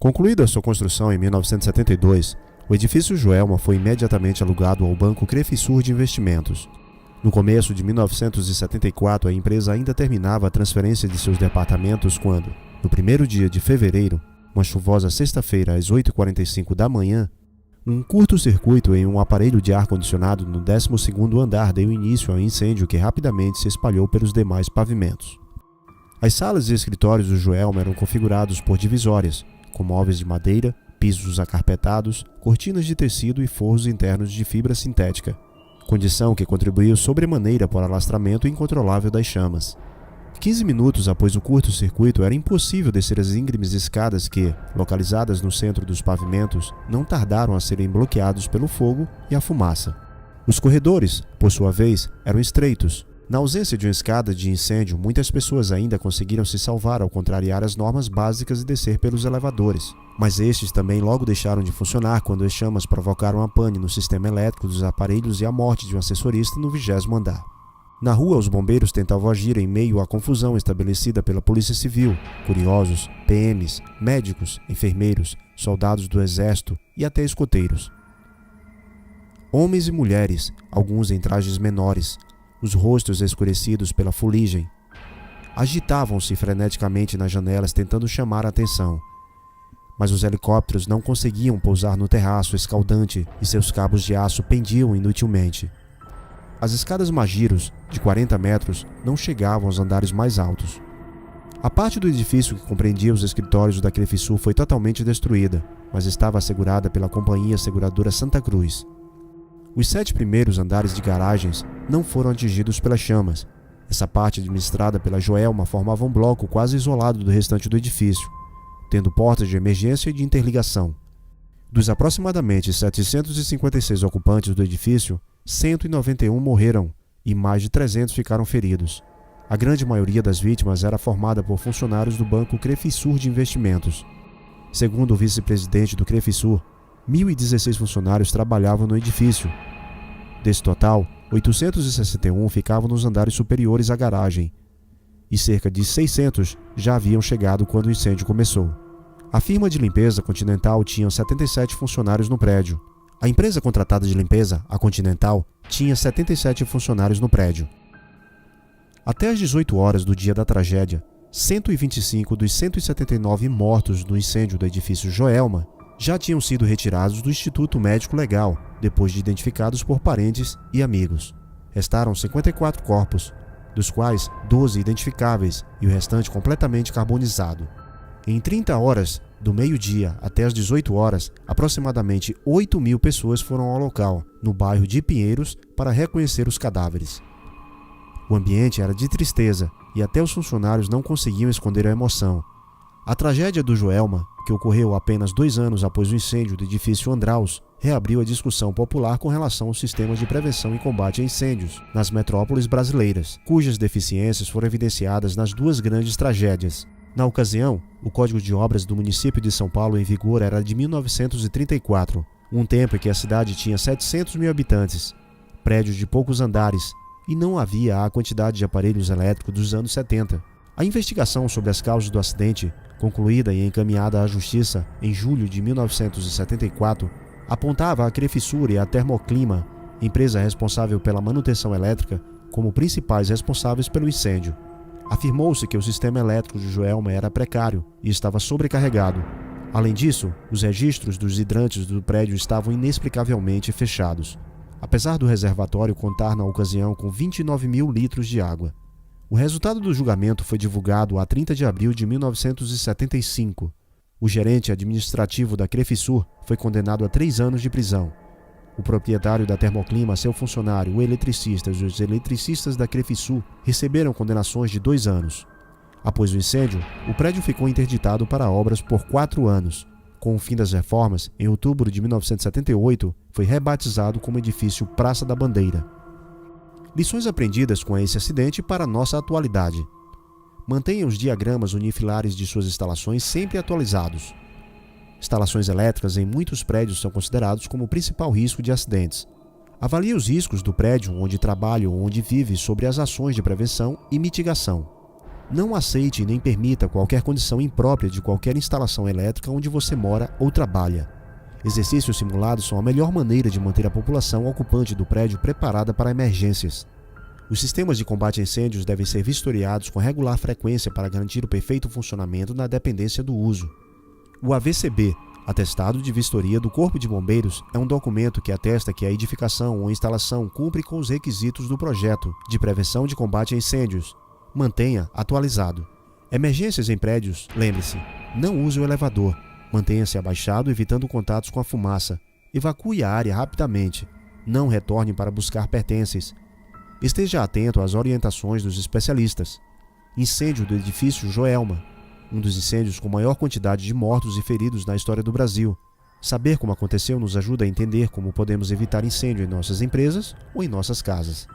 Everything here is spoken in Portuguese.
Concluída sua construção em 1972, o edifício Joelma foi imediatamente alugado ao Banco Crefisur de Investimentos. No começo de 1974, a empresa ainda terminava a transferência de seus departamentos quando, no primeiro dia de fevereiro, uma chuvosa sexta-feira às 8h45 da manhã, um curto-circuito em um aparelho de ar-condicionado no 12º andar deu início a um incêndio que rapidamente se espalhou pelos demais pavimentos. As salas e escritórios do Joelma eram configurados por divisórias, com móveis de madeira, pisos acarpetados, cortinas de tecido e forros internos de fibra sintética, condição que contribuiu sobremaneira para o alastramento incontrolável das chamas. 15 minutos após o curto-circuito, era impossível descer as íngremes escadas que, localizadas no centro dos pavimentos, não tardaram a serem bloqueados pelo fogo e a fumaça. Os corredores, por sua vez, eram estreitos. Na ausência de uma escada de incêndio, muitas pessoas ainda conseguiram se salvar ao contrariar as normas básicas e descer pelos elevadores. Mas estes também logo deixaram de funcionar quando as chamas provocaram a pane no sistema elétrico dos aparelhos e a morte de um assessorista no 20º andar. Na rua, os bombeiros tentavam agir em meio à confusão estabelecida pela Polícia Civil, curiosos, PMs, médicos, enfermeiros, soldados do exército e até escoteiros. Homens e mulheres, alguns em trajes menores, os rostos escurecidos pela fuligem, agitavam-se freneticamente nas janelas tentando chamar a atenção. Mas os helicópteros não conseguiam pousar no terraço escaldante e seus cabos de aço pendiam inutilmente. As escadas Magiros, de 40 metros, não chegavam aos andares mais altos. A parte do edifício que compreendia os escritórios da Crefisur foi totalmente destruída, mas estava assegurada pela companhia seguradora Santa Cruz. Os 7 primeiros andares de garagens não foram atingidos pelas chamas. Essa parte administrada pela Joelma formava um bloco quase isolado do restante do edifício, tendo portas de emergência e de interligação. Dos aproximadamente 756 ocupantes do edifício, 191 morreram e mais de 300 ficaram feridos. A grande maioria das vítimas era formada por funcionários do Banco Crefisur de Investimentos. Segundo o vice-presidente do Crefisur, 1.016 funcionários trabalhavam no edifício. Desse total, 861 ficavam nos andares superiores à garagem, e cerca de 600 já haviam chegado quando o incêndio começou. A firma de limpeza Continental tinha 77 funcionários no prédio. A empresa contratada de limpeza, a Continental, tinha 77 funcionários no prédio. Até às 18 horas do dia da tragédia, 125 dos 179 mortos no incêndio do edifício Joelma já tinham sido retirados do Instituto Médico Legal, depois de identificados por parentes e amigos. Restaram 54 corpos, dos quais 12 identificáveis e o restante completamente carbonizado. Em 30 horas, do meio-dia até as 18 horas, aproximadamente 8.000 pessoas foram ao local, no bairro de Pinheiros, para reconhecer os cadáveres. O ambiente era de tristeza e até os funcionários não conseguiam esconder a emoção. A tragédia do Joelma, que ocorreu apenas 2 anos após o incêndio do edifício Andraus, reabriu a discussão popular com relação aos sistemas de prevenção e combate a incêndios nas metrópoles brasileiras, cujas deficiências foram evidenciadas nas 2 grandes tragédias. Na ocasião, o Código de Obras do município de São Paulo em vigor era de 1934, um tempo em que a cidade tinha 700 mil habitantes, prédios de poucos andares, e não havia a quantidade de aparelhos elétricos dos anos 70. A investigação sobre as causas do acidente, concluída e encaminhada à Justiça em julho de 1974, apontava a Crefisur e a Termoclima, empresa responsável pela manutenção elétrica, como principais responsáveis pelo incêndio. Afirmou-se que o sistema elétrico de Joelma era precário e estava sobrecarregado. Além disso, os registros dos hidrantes do prédio estavam inexplicavelmente fechados, apesar do reservatório contar na ocasião com 29 mil litros de água. O resultado do julgamento foi divulgado a 30 de abril de 1975. O gerente administrativo da Crefisur foi condenado a 3 anos de prisão. O proprietário da Termoclima, seu funcionário, o eletricista e os eletricistas da Crefisur receberam condenações de 2 anos. Após o incêndio, o prédio ficou interditado para obras por 4 anos. Com o fim das reformas, em outubro de 1978, foi rebatizado como edifício Praça da Bandeira. Lições aprendidas com esse acidente para a nossa atualidade. Mantenha os diagramas unifilares de suas instalações sempre atualizados. Instalações elétricas em muitos prédios são considerados como o principal risco de acidentes. Avalie os riscos do prédio onde trabalha ou onde vive sobre as ações de prevenção e mitigação. Não aceite nem permita qualquer condição imprópria de qualquer instalação elétrica onde você mora ou trabalha. Exercícios simulados são a melhor maneira de manter a população ocupante do prédio preparada para emergências. Os sistemas de combate a incêndios devem ser vistoriados com regular frequência para garantir o perfeito funcionamento na dependência do uso. O AVCB, Atestado de Vistoria do Corpo de Bombeiros, é um documento que atesta que a edificação ou instalação cumpre com os requisitos do projeto de prevenção de combate a incêndios. Mantenha atualizado. Emergências em prédios, lembre-se, não use o elevador. Mantenha-se abaixado, evitando contatos com a fumaça. Evacue a área rapidamente. Não retorne para buscar pertences. Esteja atento às orientações dos especialistas. Incêndio do edifício Joelma, um dos incêndios com maior quantidade de mortos e feridos na história do Brasil. Saber como aconteceu nos ajuda a entender como podemos evitar incêndio em nossas empresas ou em nossas casas.